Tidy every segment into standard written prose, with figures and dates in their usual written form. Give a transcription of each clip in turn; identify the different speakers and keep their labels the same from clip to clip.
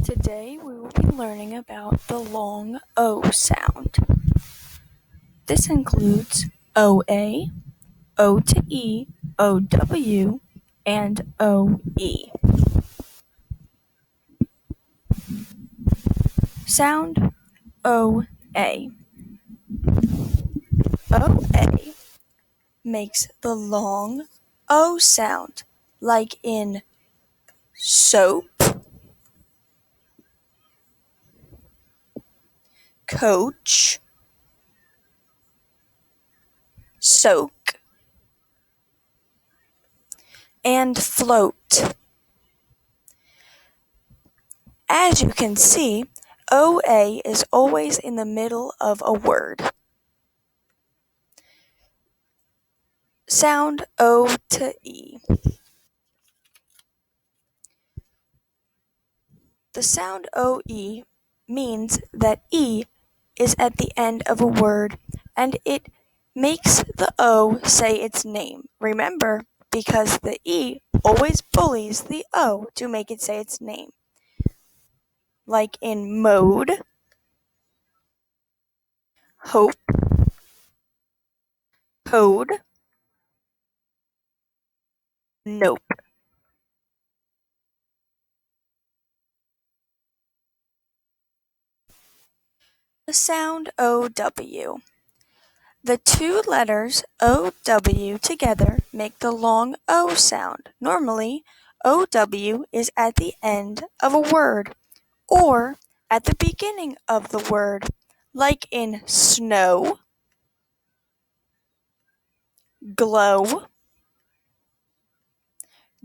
Speaker 1: Today we will be learning about the long O sound. This includes OA, O to E, OW, and OE. Sound OA. OA makes the long O sound, like in soap, coach, soak, and float. As you can see, OA is always in the middle of a word. Sound O to E. The sound OE means that E is at the end of a word and it makes the O say its name. Remember, because the E always bullies the O to make it say its name. Like in mode, hope, code, nope. The sound OW. The two letters OW together make the long O sound. Normally, OW is at the end of a word or at the beginning of the word, like in snow, glow,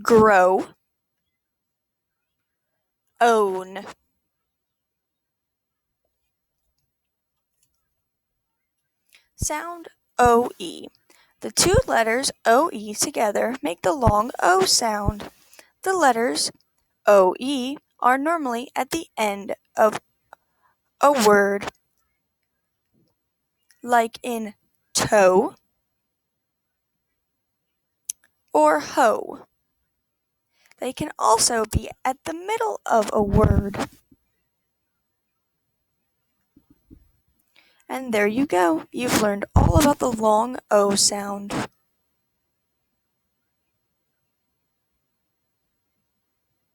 Speaker 1: grow, own. Sound OE. The two letters OE together make the long O sound. The letters OE are normally at the end of a word, like in toe or hoe. They can also be at the middle of a word. And there you go. You've learned all about the long O sound.